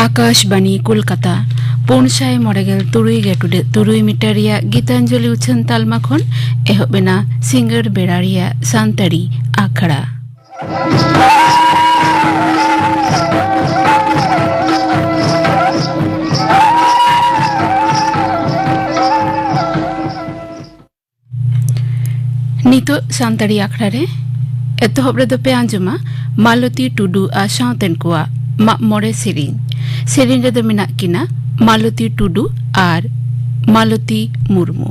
Akashvani Kolkata 593 metre Geetanjali उछन तालमा खन एहब बेना singer बेड़ारिया सांताड़ी आखड़ा नितो सांताड़ी आखड़ा रे एतहब रे पे आंजुमा मालती टुडू आ सावतेन कोआ माग मोड़े सेरिन सेरिन रे मेना किना मालती टुडू और मालती मुर्मू।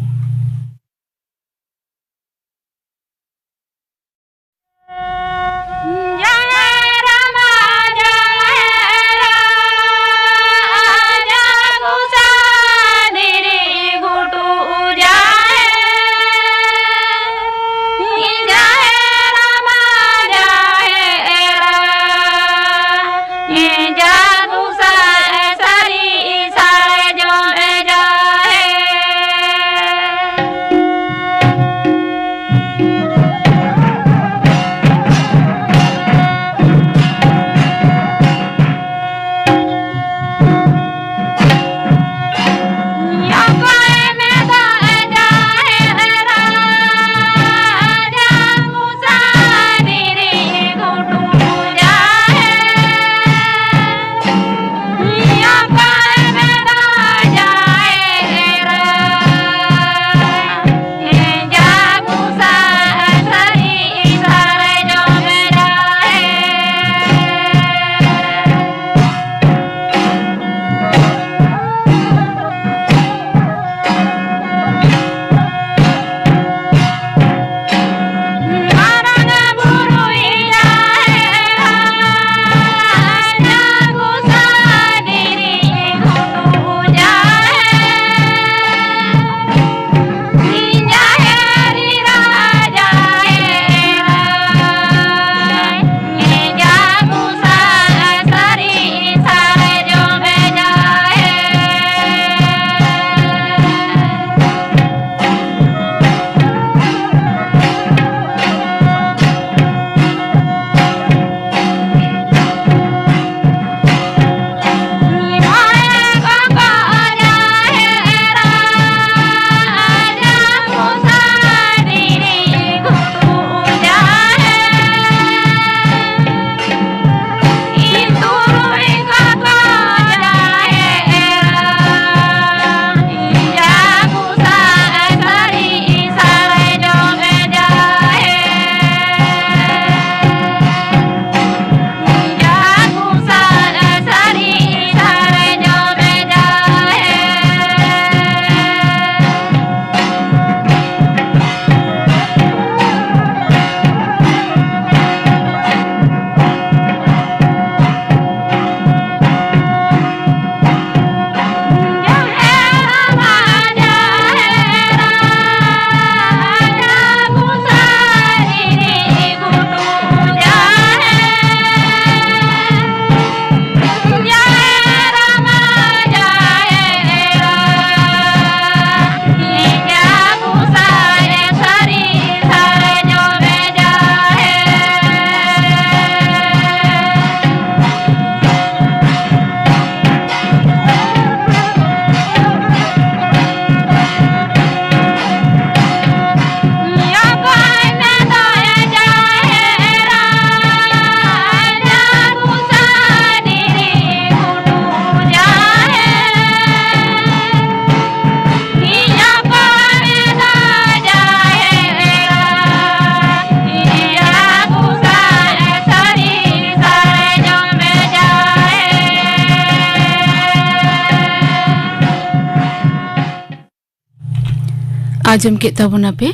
आजम के तबना पे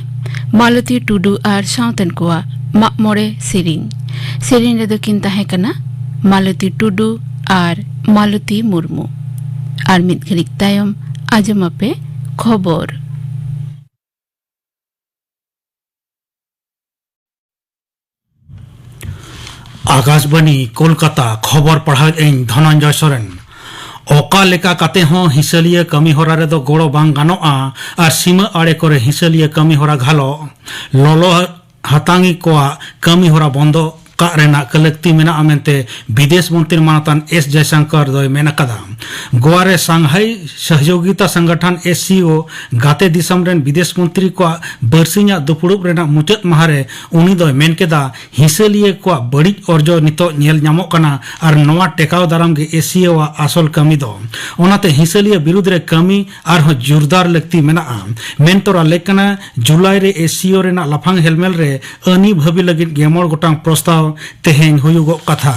मालती टुडू और सावतन कोआ माग मोड़े सेरिन सेरिन रे दो किन ताहे कना मालती टुडू और मालती मुर्मू और मिद घड़िक तायम आजम पे खबर आकाशवाणी कोलकाता खबर पढ़ा धनंजय सोरेन ओका लेका काते हों हिसलिया कमी होरा रे दो गोड़ो बांग गानोआ और सीमा आड़े करे हिसलिया कमी होरा घालो लोलो हातांगी कोआ कमी होरा बंदो ᱠᱟᱜ ᱨᱮᱱᱟᱜ ᱞᱟᱹᱠᱛᱤ ᱢᱮᱱᱟᱜᱼᱟ ᱢᱮᱱᱛᱮ ᱵᱤᱫᱮᱥ ᱢᱚন্ত্রী ᱢᱟᱱᱚᱛᱟᱱ ᱮᱥ ᱡᱚᱭᱥᱚᱝᱠᱚᱨ ᱫᱚᱭ ᱢᱮᱱ ᱟᱠᱟᱫᱟ। गोवा रे सांघाई सहयोगिता संगठन एससीओ गाते दिसम रेन विदेश मंत्री को बरसिया दुपुड़ुब रेना मुचाद माहारे उनी दो मेन केदा हिंसलिए को बड़ी अर्जो नितो नेल ᱧᱟᱢᱚᱜ ᱠᱟᱱᱟ और नवा टेकाव दाराम गे एससीओ आसल कमी दो ओनाते हिंसलिए विरुद्ध रे कमी और जोरदार लगती मेनाआ मेन तोरा लेकना जुलाई रे एससीओ रेना लाफांग हेलमेल रे अनी भाबी लगिन गेमोड़ गोटांग प्रस्ताव तेहेन हुयुगो कथा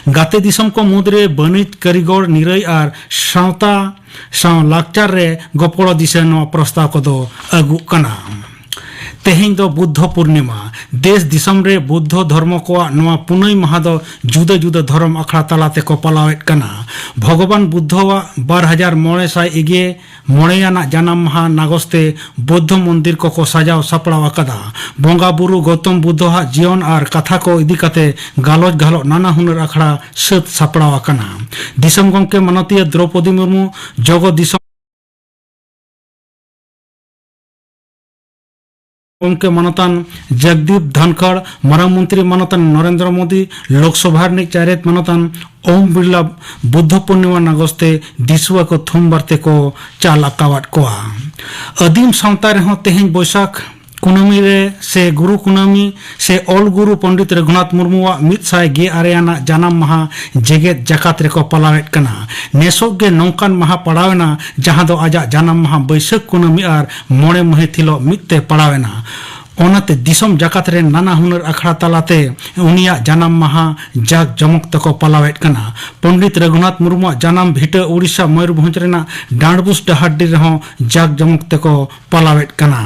गाते दिसम को मुद्रे बनिज कारीगर निरई और सावता साव लाकचार रे गपड़ो दिसे नवा प्रस्ताव को दो अगु कना तेहेन दो बुद्ध पूर्णिमा देश दिसम रे बुद्ध धर्म को नवा पुनई महा दो जुदा जुदा धर्म अखड़ा तलाते को पलावेट कना भगवान बुद्धवा 2900 इगे मोड़ेयाना जन्म महा नागस्ते बौद्ध मंदिर को सजाव सपड़ाव कदा बोंगा बुरु गौतम बुद्ध जीवन और कथा को इदी कते गालोज गालो नाना हुनर अखड़ा सत सपड़ाव कना दिसम गंके मनतीय द्रौपदी मुर्मू जगो दिसम उनके मनतान जगदीप धनखड़ मरम मंत्री मनतान नरेंद्र मोदी लोकसभा चारेत मनतान ओम बिरला बुद्ध पूर्णिमा नगस्ते दिसुआ को थुम बरते को चाल अकावाट को अदीम सावता रेहों तेहें बैसाख कुनामी रे से गुरु कुनामी से ऑल गुरु पंडित रघुनाथ मुर्मुआ मित साय गे आरेयाना जानम महा जेगेत जकात रे को पलावेट कना नेसोक गे नौकान महा पड़ावेना जहां दो आजा जानम महा बैसाख कुनामी और मोड़े महे थिलो मितते पड़ावेना ओनाते दिसम जकात रे नाना हुनर अखड़ा तलाते उनिया जानम महा जाग जमक तको पलावेट कना पंडित रघुनाथ मुर्मू जानम भिटा उड़ीसा मयूरभंज रेना डांडबुस डहाडी रेहों जाग जमक तको पलावेट कना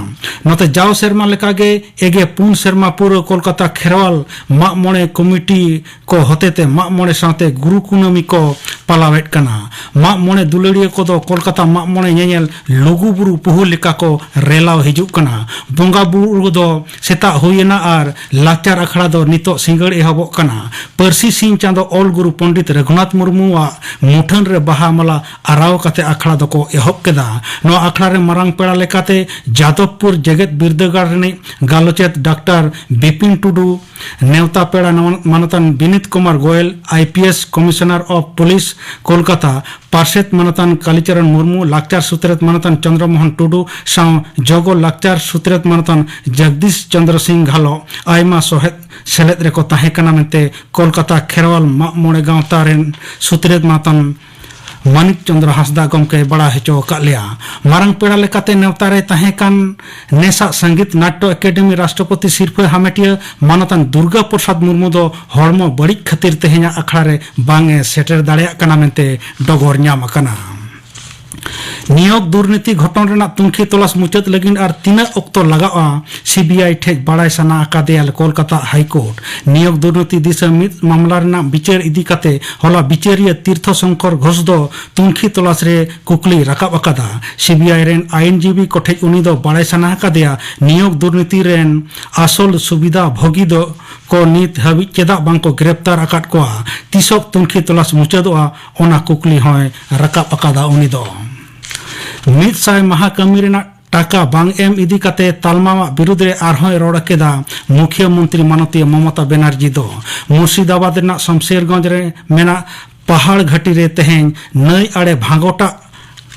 नते जाव सेरमा लेकागे एगे पुन सेरमा पूरा कोलकाता खेरवाल माग मोड़े कमिटी को होतेते माग मोड़े साथे गुरु कुनामी को पलावेट कना माग मोड़े दुलड़िया को दो कोलकाता माग मोड़े नेनेल लघु बुरु पुहु लेका को रेलाव हिजुक कना बोंगा बुरु दो सेता हुयना और लाचार अखड़ा दो नितो सिंगड़ एहबोक कना परसी सिंह चांदो ऑल गुरु पंडित रघुनाथ मुर्मुआ मुठन रे बहा मला आराव कते अखड़ा दो को एहब केदा नो अखड़ा रे मरांग पेड़ा लेकाते जादवपुर जगत बिरदगार रे गालोचेत डॉक्टर बिपिन टुडू नेवता पेड़ा मानतन Vineet Kumar Goyal IPS commissioner of police Kolkata पार्षद मानतन कालीचरण मुर्मू लाकचार सुत्रेत मानतन चंद्रमोहन टुडू साव जगो लाकचार सुत्रेत मानतन जगदीश चंद्र सिंह घालो आयमा सोहेद सेलेद रे को ताहे कना मेंते कोलकाता खेरवाल माग मोड़े गांवता रेन सुत्रेत मानतन मानिक चंद्र हांसदा गमके बड़ा हेचो कालिया मारंग पेड़ा लेकाते नेवता रे ताहे कान नेसा संगीत नाट्य एकेडमी राष्ट्रपति सिरफे हामेटिया मानतन दुर्गा प्रसाद मुर्मू दो हड़मो बड़ी खातिर तेहेना अखड़ा रे बांगे सेटर दाड़िया कना मेंते डगर ᱧᱟᱢ अकना नियोग दुर्नीति घटन रेना तुंखी तलाश मुचाद लगिन और तीना अक्तो लगाआ सीबीआई ठेज बड़ाई सना अकादेयाल कोलकाता हाईकोर्ट नियोग दुर्नीति दिशा मित मामला रेना बिचार इदी कते होला बिचारिया तीर्थ शंकर घोष दो तुंखी तलाश रे कुकली रकाब अकादा सीबीआई रेन आईएनजीबी कोठेज उनी दो बड़ाई सना अकादेया नियोग दुर्नीति रेन आसल सुविधा भोगी दो को नीत हाबी चेदा बांग को गिरफ्तार अकाद को तीसोक तुंखी तलाश मुचादोआ ओना कुकली होय रकाब अकादा उनी दो मित साय महाकमी रेना टाका बांग एम इदी कते तालमा विरुद्ध रे आरहों रोड़ केदा मुख्यमंत्री मानतीय ममता बनर्जी दो मुर्शिदाबाद रेना शमशेरगंज रे मेना पहाड़ घाटी रे तेहें नई आड़े भांगोटा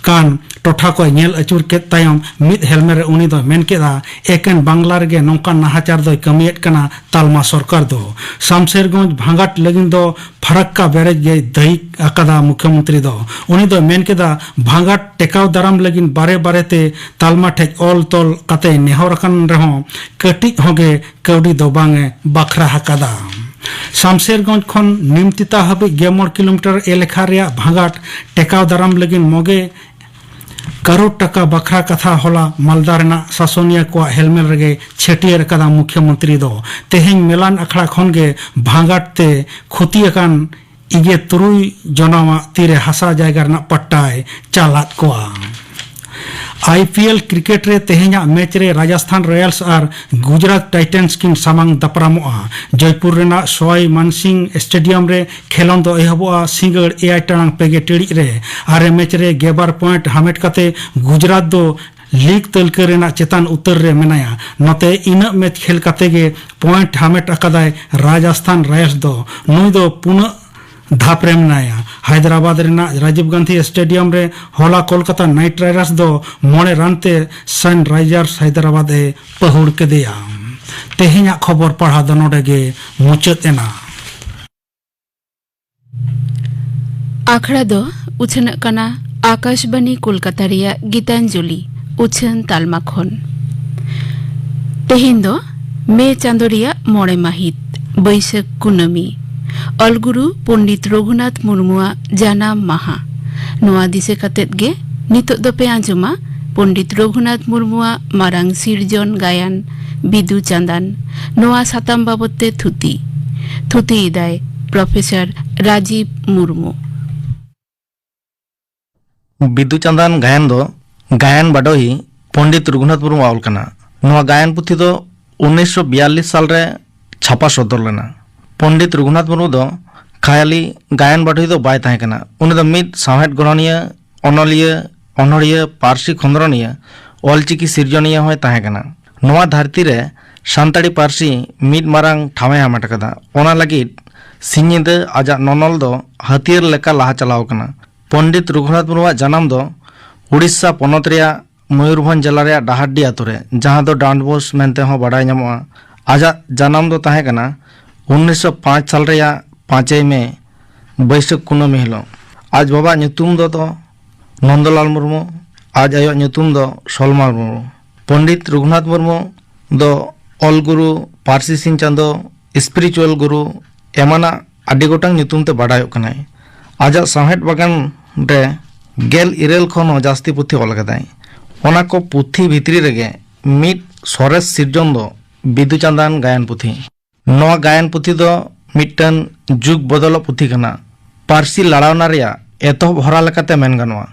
कान टोठा को नेल अचूर के तायम मिद हेलमेट रे उनी दो मेन केदा एकेन बांग्ला रे नौका नाहाचार दो कमियत कना तालमा सरकार दो शमशेरगंज भांगाट लगिन दो फरक्का बैरेज गे दही अकादा मुख्यमंत्री दो उनी दो मेन केदा भांगाट टेकाव दाराम लगिन बारे बारे ते तालमा ठेज ऑल तोल कते नेहर कन रहो कटिज होगे कौडी दो बांगे बखरा हकादा शमशेरगंज खन निमतिता हाबी 11 किलोमीटर एलेखा रे भांगाट टेकाव दाराम लगिन मोगे करोड़ टका बखरा कथा होला मालदा रेना शासनिया को हेलमेल रे छेटियर कदा मुख्यमंत्री दो तेहें मेलान अखड़ा खन गे भांगाट ते खुती अकान इगे तुरुई जनावा तीरे हसा जायगा रेना पट्टाय चालात कोआ आईपीएल क्रिकेट रे तेहेना मैच रे राजस्थान रॉयल्स और गुजरात टाइटन्स किन सामांग दपरामोआ जयपुर रेना सोई मानसिंह स्टेडियम रे खेलों दो एहबोआ सिंगड़ एआई टांग पेगे टिड़ी रे आरे मैच रे 11 पॉइंट हामेट कते गुजरात दो लीग तलका रेना चेतान उत्तर रे मेनाया नते इना मैच खेल काते गे पॉइंट हामेट अकादाय राजस्थान रॉयल्स दो नुई दो पुनः धापरे मेनाया हैदराबाद रेना राजीव गांधी स्टेडियम रे होला कोलकाता नाइट राइडर्स दो मोड़े रनते सनराइजर्स हैदराबाद ए पहुड़ के दिया तेहेኛ खबर पढ़ा दो नोडे गे मुचाद एना आखड़ा दो उछन कना आकाशवाणी कोलकाता रिया गीतांजलि उछन तालमा खन तेहेन दो मे चांदो रिया मोड़े माहित बैसाख कुनमी अलगुरु पंडित रघुनाथ मुर्मुआ जानाम माहा नोआ दिसे कातेत गे नितो दो पे आंजुमा पंडित रघुनाथ मुर्मुआ मारांग सिरजन गायन बिदु चांदान नोआ साताम बाबते थुती इदाय प्रोफेसर राजीव मुर्मू बिदु चांदान गायन दो गायन बाडोही पंडित रघुनाथ मुर्मू आवल कना नोआ गायन पुथी दो 1942 साल रे छापा सदर लेना पंडित रघुनाथ मुर्मू दो खायाली गायन बाडोही दो बाय ताहे कना उनी दो मिद साहेद गणनीय अनलिय अनड़िय पार्सी खंदरनीय ऑलचिकी सिरजनीय होय ताहे कना नोआ धरती रे सान्ताड़ी पार्सी मिद मारांग ठावे हामेट कदा ओना लागिद सिंहिदा आजा ननल दो हथियार लेका लाहा चलाव कना पंडित रघुनाथ मुर्मुआ जन्म दो उड़ीसा पनत रेया मयूरभंज जिला रेया डाहाडी आतु रे जहां दो डांडबोस मेनते हो बाडाय ᱧᱟᱢᱚᱜᱼᱟ आजा जन्म दो ताहे कना 1905 साल रेया 5 मई बैसाख कुनमी हिलो आज बाबा ᱧᱩᱛᱩᱢ दो नंदलाल मुर्मू आज आयो ᱧᱩᱛᱩᱢ दो सलमा मुर्मू पंडित रघुनाथ मुर्मू दो अलगुरु पारसी सिंह चांदो स्पिरिचुअल गुरु एमाना आडी गोटांग ᱧᱩᱛᱩᱢ ते बाडायो कनाय आजा साहेद बागान रे गेल इरेल खन जास्ती पुथी ऑल कदाय ओना को पुथी भितरी रेगे मिद सरेस सिरजन दो बिदु चांदान गायन पुथी नोआ गायन पुथी दो मिटन जुग बदल पुथी कना पारसी लड़ावना रेया एतहब हरा लेकाते मेन गानोआ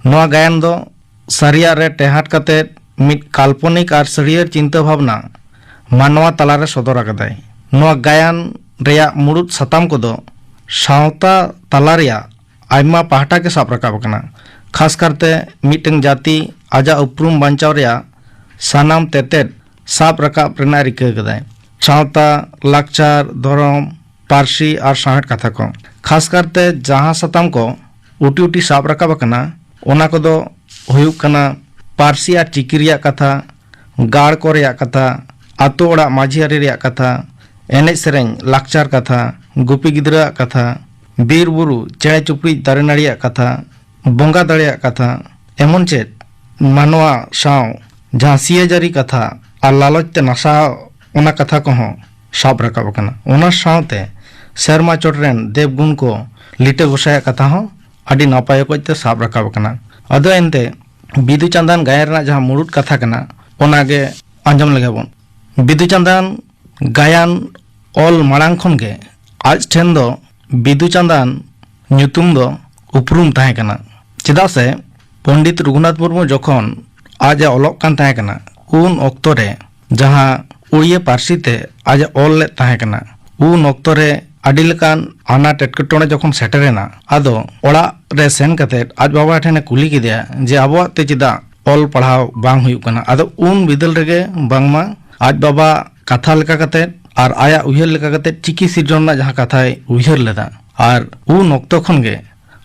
नोआ गायन दो सारिया रे टेहाट काते मिद काल्पनिक आर सरियर चिंता भावना मानवा तलारे सदर आकदाय नोआ गायन रेया मुरुद सताम को दो सावता तला रेया आयमा पाहटा के साब रकाब कना खास करते मिटंग जाति आजा उपरूम बांचाव रेया सानाम तेतेद साब रकाब रेना रिका कदाय सावता लाकचार धरम पारसी और साहेद कथा को खास करते जहां सताम को उटी उटी साब रकाब कना ओना को दो हुयुक कना पारसी और चिकी रेया कथा गाड़ को रेया कथा आतो ओड़ा माझियारी रेया कथा एनेज सेरें लाकचार कथा गुपी गिद्रा कथा बीर बुरु चेड़े चुपड़ी दारे नाड़िया कथा बोंगा दाड़िया कथा एमन चेद मानवा साव जहां सियाजारी कथा और लालच ते नशा ओना कथा को हों साब रकाब कना ओना सावते शर्मा चोटरेन देवगुण को लिटे गोसाया कथा हों आदि नापाय को ते साब रकाब कना अदो एनते बिदु चांदान गायन रना जहां मुरुद कथा कना ओनागे आंजम लगे बोन बिदु चांदान गायन ऑल माड़ांग खन गे आज ठेन दो बिदु चांदान ᱧᱩᱛᱩᱢ दो उपरूम ताहे कना चेदा से पंडित रघुनाथ मुर्मू जखन आज ऑलक कान ताहे कना उन ऑक्तो रे जहां उड़िया पारसी ते आज ऑल ले ताहे कना उन ऑक्तो रे आडी लेकान आना टेटकटोणे जखन सेटरेना आदो ओड़ा रे सेन कते आज बाबा ठेने कुली किदिया जे आबो ते चेदा ऑल पढ़ाव बांग हुयु कना आदो उन बिदल रेगे बांगमा आज बाबा कथा लेका कते और आया उहर लेका कते चिकी सिरजन जहां कथाय उहर लेदा और उन ऑक्तो खन गे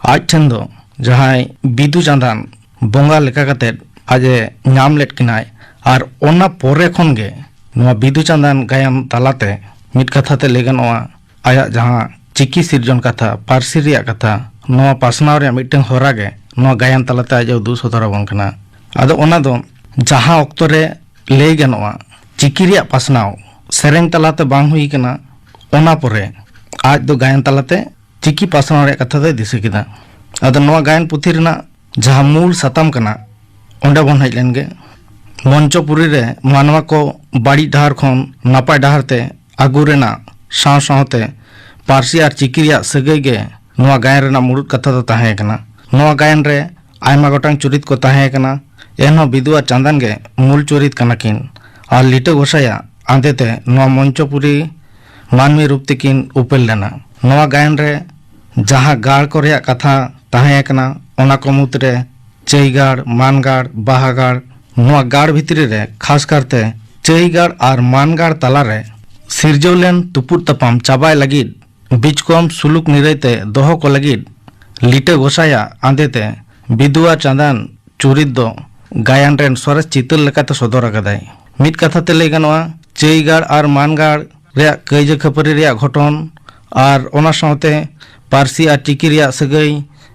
आज ठेन दो जहां बिदु चांदान बोंगा लेका कते आज नाम लेट किनाय और ओना पोरे खन गे नोआ बिदु चांदान गायन तालाते मिट कथा ते लेगनोआ आया जहां चिकी सिरजन कथा पारसी रिया कथा नोआ पासनाव रे मिटन होरा गे नोआ गायन तालाते आज दु सदरा बन कना आदो ओना दो जहां ऑक्तो रे ले गनोआ चिकी रिया पासनाव सेरेंग तालाते बांग हुई कना ओना पोरे आज दो गायन तालाते चिकी पासनाव रे कथा दे दिसे किदा आदो नोआ गायन पुथी रेना जहां मूल सताम कना ओंडे बन हज लेनगे मंचपुरी रे मानवा को बाड़ी डहार खन नापाय डहार ते आगु रेना साव सावते पारसी और चिकी रिया सगई गे नोआ गायन रेना मुरुद कथा दो ताहे कना नोआ गायन रे आयमा गोटांग चुरित को ताहे कना एनहो बिदु और चांदन गे मूल चुरित कना किन और लिटे गोसाया आंदेते नोआ मंचपुरी मानवी रूप तेकिन उपेल लेना नोआ गायन रे जहां गाड़ को रेया कथा ताहे कना ओना को मुतरे चईगाड़ मानगाड़ बाहागाड़ नोआ गाड़ भितरी रे खास करते चई गाड़ और मान गाड़ तला रे सिरजव लेन तुपुर तपाम चाबाय लगिद बीच कम सुलुक निरैते दोहो को लगिद लिटे गोसाया आंदेते बिदुआ चांदान चुरित दो गायन रेन सरस चितर लेकाते सदर आकादाय। मित कथाते लई गानोआ चई गाड़ और मान गाड़ रे कईजे खपरी रे घटन और ओना साथे पारसी और चिकी रे सगई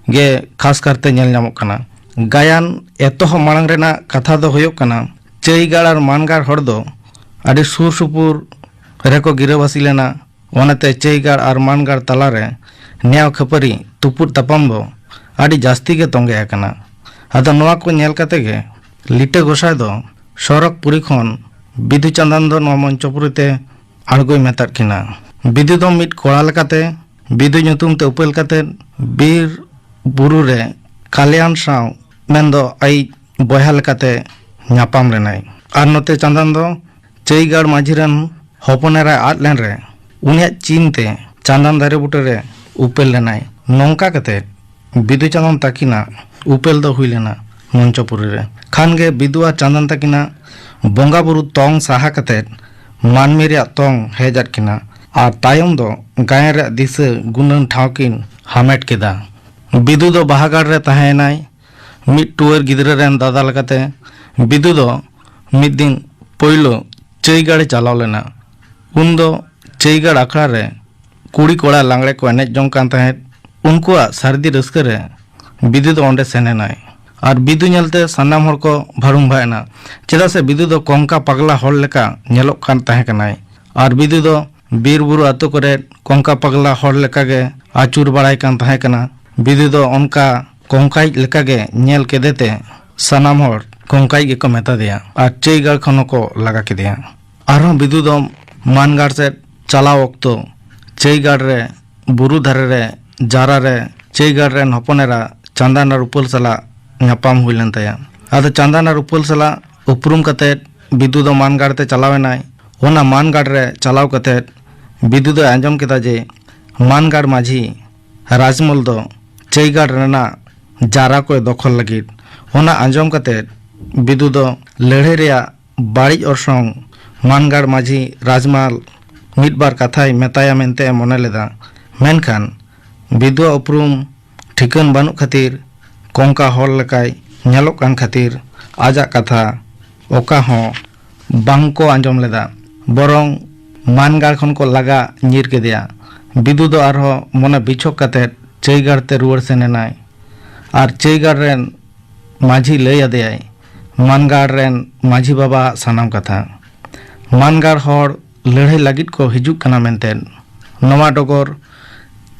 गे खास करते नेल ᱧᱟᱢᱚᱜ कना। गायन एतोह मांग रेना कथा दो होयोग कना चई गाड़ और मान गाड़ हर दो आदि सुर सुपुर रेको गिराबासी लेना ओनाते चई गाड़ और मान गाड़ तला रे न्याव खपरी तुपुर तपाम दो आदि जास्ती के तोंगे आकना। आदो नोआ को नेल कते गे लिटे गोसाय दो सड़क पुरी खन बिदु चांदान दो नोआ मंचपुरीते आड़गोय मेताद किना। बिदु दो मिट कोड़ा लेकाते बिदु ᱧᱩᱛᱩᱢ ते उपेल कते बीर बुरु रे कालियान साव मेंदो आई बयहा लेकाते ᱧᱟᱯᱟᱢ लेनाय। आर नोते चांदान दो चई गाड़ माझी रन हपनेरा आद लेन रे उनिया चीन ते चांदान दारे बुटे रे उपेल लेनाय। नोंका कते बिदु चांदान ताकिना उपेल दो हुई लेना मंचपुरी रे। खान गे बिदुआ चांदान ताकिना बोंगा बुरु तोंग साहा कते मानमी रे तोंग हेजात किना और तायम दो गाय रे दिसे गुनन ठावकिन हामेट केदा। बिदु दो बाहागाड़ रे तहेनाय मिट टुअर गिदरे रेन दादा लकाते बिदु दो मिद दिन पोइलो चई गाड़े चलाव लेना। उन दो चई गाड़ आखड़ा रे कुड़ी कोड़ा लांगड़े को एनेज जोंग कान तहेत उनकुआ सर्दी रस्के रे बिदु दो ओंडे सेनेनाय। और बिदु नेलते सानाम हर को भारुम भायना चेदा से बिदु दो कोंका पगला हर लेका नेलोक कान तहे कनाय। और बिदु दो बीर बुरु आतो करे कोंका पगला हर लेका गे आचुर बड़ाय कान तहे कना। बिदु दो उनका कोंकाई लेका गे नेल केदेते सानाम हर कोंकाई गे को मेता दिया और चई गाड़ खनो को लगा के दिया। आरो बिदु दो मान गाड़ से चलाव वक्तो चई गाड़ रे बुरु धारे रे जारा रे चई गाड़ रे हपनेरा चांदान और उपल सला ᱧᱟᱯᱟᱢ हुई लेन तया। आदो चांदान और उपल सला उपरुम कते बिदु दो मान गाड़ ते चलावेनाय। ओना मान गाड़ रे चलाव कते बिदु दो आंजम केदा जे मान गाड़ माझी राजमल दो चई गाड़ रेना जारा को दखल लगिद। ओना आंजम कते बिदु दो लड़े रेया बाड़ी orsong मान गाड़ माझी राजमाल मिद बार कथाय मेताया मेनते मने लेदा। मेनखान बिदुआ उपरुम ठिकन बानु खातिर कोंका हर लेकाय नेलोक कान खातिर आजा कथा ओका हो बांको आंजम लेदा बरंग मान गाड़ खन को लगा ᱧᱤᱨ केदिया। बिदु दो आरो मने बिछोक कते चई गाड़ ते रुवर सेनेनाय। और चई गाड़ रेन माझी लई आदेयाय मान गाड़ रेन माझी बाबा सानाम कथा। मान गाड़ हर लड़ाई लगित को हिजुक कना मेनते नवा डगर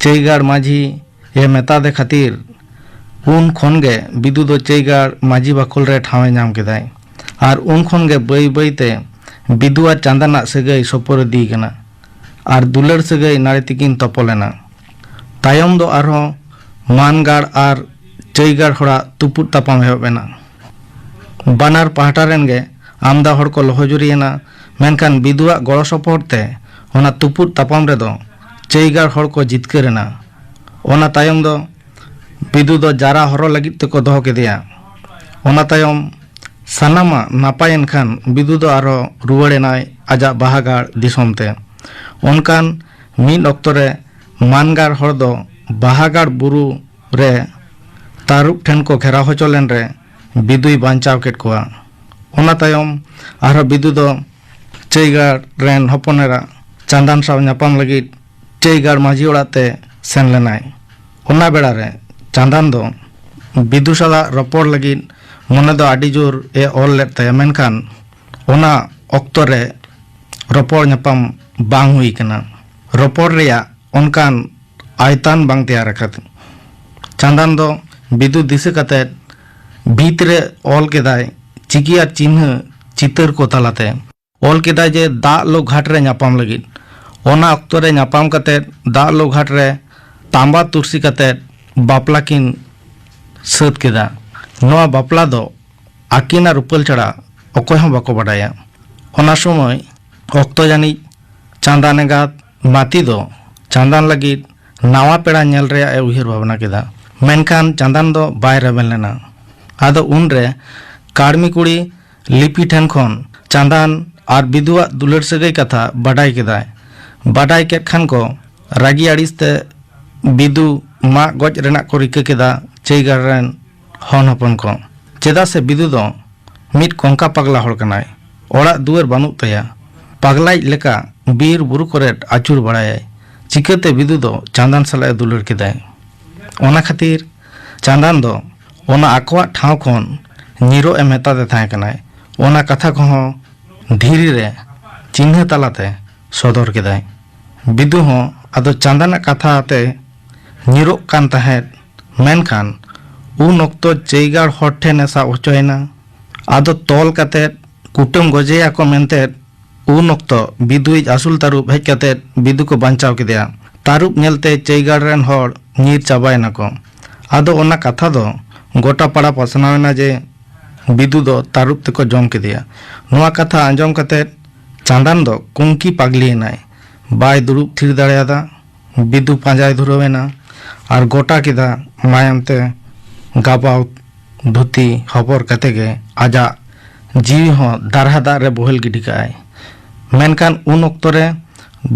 चई गाड़ माझी ये मेता दे खातिर उन खन गे बिदु दो चई गाड़ माझी बाखल रे ठावे नाम केदाय। और उन खन गे बई बईते बिदुआ चांदाना सगई सपर दी कना और दुलर सगई नारे तिकिन तपलेना। तायम दो आरो मान गाड़ और चई गाड़ हड़ा तुपुर तापाम हेबेना। बानार पाहटा रेन गे आमदा हड़ को लहजुरियना मेनखान बिदुआ गड़ सपोर्टते ओना तुपुर तापाम रे दो चई गाड़ हड़ को जितकरेना। ओना तायम दो बिदु दो जारा हरो लगित ते को दोहो केदिया। ओना तायम सानामा नापायन खान बिदु दो आरो रुवाड़ेनाय आजा बाहागाड़ दिसोमते। ओनकान मिद ऑक्तो रे मान गाड़ हड़ दो बाहागाड़ बुरु रे तारुब ठेन को घेराव होचो लेन रे बिदुई बांचाव केट कोआ। ओना तायम आरो बिदु दो चई गाड़ रेन हपनेरा चांदान साव ᱧᱟᱯᱟᱢ लगित चई गाड़ माझी ओड़ाते सेन लेनाय। ओना बेड़ा रे चांदान दो बिदु सला रपोड़ लगित मने दो आडी जोर ए ऑल लेत तया मेनखान ओना ऑक्तो रे रपोड़ ᱧᱟᱯᱟᱢ बांग हुई कना। रपोड़ रेया ओनकान आयतान बांग तैयार रखत। चांदान दो बिदु दिसे कते भीतरे ऑल केदाय चिकिया चिन्ह चितर को तलाते ऑल केदाय जे दा लो घाट रे ᱧᱟᱯᱟᱢ लगित। ओना ऑक्तो रे ᱧᱟᱯᱟᱢ कते दा लो घाट रे तांबा तुरसी कते बापला किन सत केदा। नोआ बापला दो आकिना रुपल चढ़ा अकोय हूँ बाको बाडाया। ओना समय ऑक्तो जानी चांदान एगात माती दो चांदान लगित नावा पेड़ा नेल रे ए उहिर भावना केदा। मेनखान चांदान दो बाय रेबेन लेना। आदो उन रे काड़मी कुड़ी लिपि ठेन खन चांदान और बिदुआ दुलर सगई कथा बाडाय केदाय बाडाय केद खान को रागी आड़िसते बिदु मा गज रेना को रिका केदा चेगार रेन हन हपन को चेदा से बिदु दो मिट कोंका पगला हड़ कनाय ओड़ा दुआर बानुक तया पगलाई लेका बीर बुरु करे आचुर बड़ाय चिकाते बिदु दो चांदान सलाय दुलर केदाय ओना खातिर चांदान दो ओना आकवा ठाव खन निरो ए मेतादे थाय कनाय ओना कथा को धीरे रे चिन्ह तालाते सदर केदाय बिदु हो आदो चांदाना कथा आते निरो कान तहेत मेनखान उन ऑक्तो चेगार हर ठेन सा उचोयना आदो तोल काते कुटुम गजेया को मेनते उन ऑक्तो बिदुई आसुल तारुब हेज काते बिदु को बांचाव केदिया तारुब नेलते चेगार रेन हर नीर चाबायना को आदो ओना कथा दो गोटा पाड़ा पसनावना जे बिदु दो तारुब तको जम केदिया नोआ कथा आंजम काते चांदान दो कुंकी पागली नाय बाय दुरुब थिर दाड़ेयादा बिदु पांजाय धुरवेना और गोटा केदा मायमते गाबाव धुती हबर कते गे आजा जीवी हो दारहा दा रे बोहल गिडी काय मेनकान उन ऑक्तो रे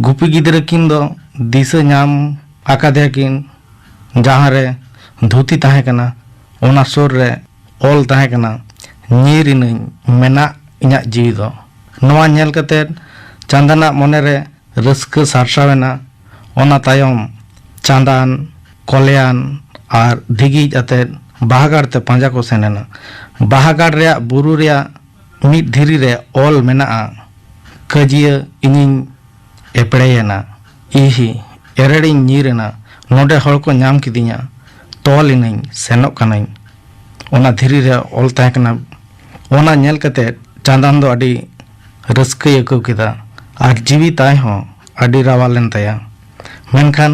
गुपी गिदरे किन दो दिशा नाम आकादे किन जहां रे धुती ताहे कना ओना सोर रे ओल ताहे कना नीरिन मेना इना जीवी दो नोआ नेल कते चांदाना मने रे रस्क सारसावेना ओना तायम चांदान कल्याण और धिगी आते बाहागाड़ ते पांजा को सेनेना बाहागाड़ रे बुरु रे मिट धीरी रे ओल मेना कजिया इनिन एपड़ेना इही एरेड़ी नीरेना नोडे हड़ को नाम किदिया तोल इनिन सेनोक कनाई ओना धीरी रे ओल ताहे कना ओना नेल कते चांदान दो अडी रस्के यको किदा और जीवी ताय हो अडी रावालेन ताया मेनखान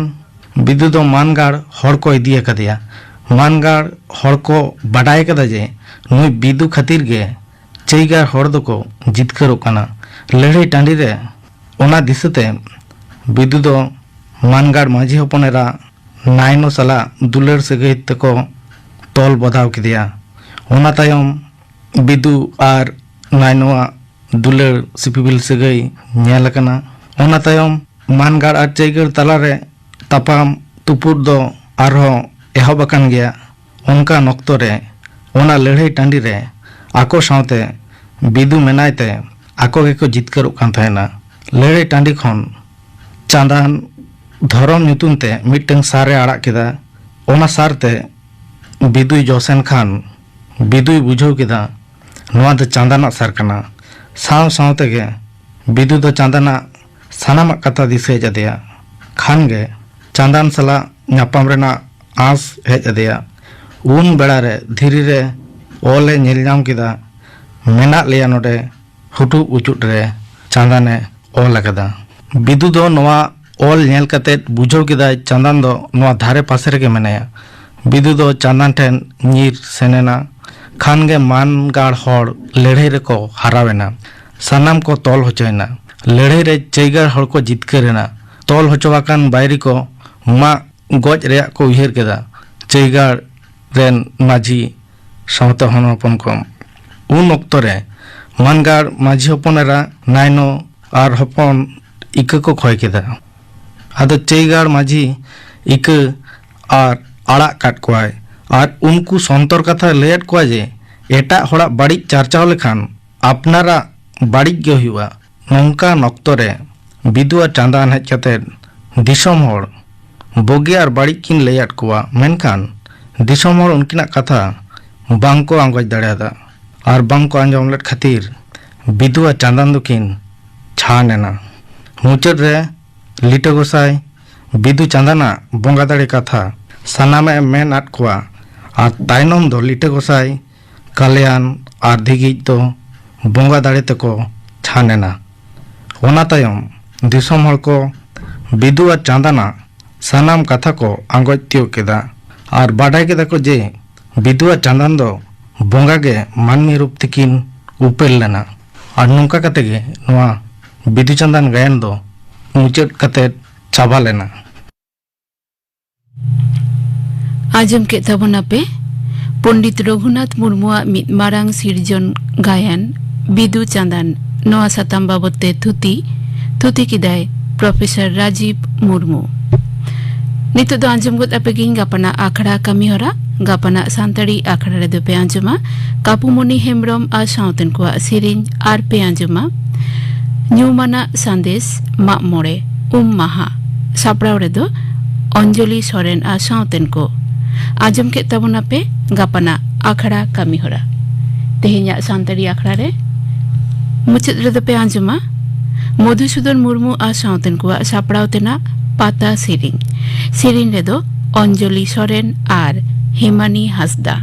बिदु दो मानगाड़ हड़ को इदिया कदिया मानगाड़ हड़ को बाडाय कदा जे नुई बिदु खातिर गे चेगार हड़ दो को जितकरो कना लड़ाई टांडी रे ओना दिसते बिदु दो मानगाड़ माझी हपनेरा नायनो सला दुलर सगई तको तोल बधाव किदिया ओना तायम बिदु और नायनोआ दुलर सिपिबिल सगई नेल कना ओना तायम मानगाड़ और चेगार तला रे तापाम तुपुर दो आरो एहबकान गया उनका नक्तो रे ओना लड़ाई टांडी रे आको सावते बिदु मेनायते आको गेको जितकरो कान थायना लड़ाई टांडी खन चांदान धरम ᱧᱩᱛᱩᱢ ते मिटंग सारे आड़ा केदा ओना सारते बिदुई जोसेन खान बिदुई बुझो केदा नोआ दो चांदाना सार कना साव सावते गे बिदु दो चांदाना सानामा कथा दिसे जदेया खान गे चांदान सला नापाम रेना आस हेज अदेया उन बेड़ा रे धीरे रे ओले नेल नाम केदा मेना लेया नोडे हुटु उचुट रे चांदाने ओल कदा बिदु दो नोआ ओल नेल कते बुझो केदा चांदान दो नोआ धारे पासे रे मेनाया बिदु दो चांदान ठेन नीर सेनेना खान गे मानगाड़ हड़ लड़ाई रे को हरावेना सानाम को तोल होचोयना लड़ाई रे चेगार हड़ को जितकरेना तोल होचोवाकान बायरी को मा गज रे को उहेर केदा चेगार रेन माझी सावता हन हपन को उन ऑक्तो रे मानगाड़ माझी हपनेरा नायनो और हपन इका को खय केदा आदो चेगार माझी इका और आड़ा काट कोय और उनको संतर कथा लेट को जे एटा हड़ा बाड़ी चर्चाव लेखान अपनारा बाड़ी गे हुआ नौका नक्तो रे बिदुआ चांदान हेज कते दिसम हड़ बोगे और बाड़ी किन लेट कोआ मेनखान दिसम हड़ उनकिना कथा बांको आंगज दाड़ेदा और बांको आंजम लेट खातिर बिदुआ चांदान दुकिन छानेना मुचाद रे लिटा गोसाई बिदु चांदाना बोंगा दाड़े कथा सानामे मेन आट कोआ और तायनम दो लिटा गोसाई कल्याण और धिगिज दो बोंगा दाड़े तको छानेना ओना तायम दिसम हड़ को बिदुआ चांदाना सानाम कथा को आंगज तियो केदा और बाडाय केदा को जे बिदुआ चांदान दो बोंगा गे मानमी रूप तिकिन उपेल लेना और नौका कते गे नोआ बिदु चांदान गायन दो मुचाद कते चाबा लेना आजम के तबना पे पंडित रघुनाथ मुर्मुआ मित मारांग सिरजन गायन बिदु चांदन नोआ साताम बाबते थुती किदाय प्रोफेसर राजीव मुर्मू नितो दो आंजम गुत अपेगिंग गापना आखड़ा कमी होरा गापना सांतड़ी आखड़ा रे दो पे आंजमा कापुमोनी हेमब्रम आ साउतन को सिरिंज आर पे आंजमा न्यूमाना संदेश मा मोड़े महा सापड़ाव रे दो अंजलि सोरेन आ साउतन को आंजम के तबना पे गापना आखड़ा कमी होरा तेहिया सांतड़ी आखड़ा रे मुचद रे दो पे आंजमा मधुसूदन मुर्मू आ साउतन को सापड़ाव तेना पाता सिरिंज रे दो अंजलि सोरेन आर हेमानी हासदा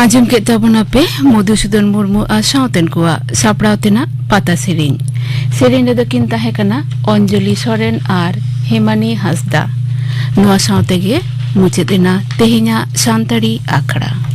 आंजम के तबना पे मधुसूदन मुर्मू आ साउतन को सापड़ाव तेना पाता सिरिंज रे दो किन ताहे कना अंजलि सोरेन आर हेमानी हासदा नोआ साउते गे मुचेदेना तेहिना सांतड़ी आखड़ा।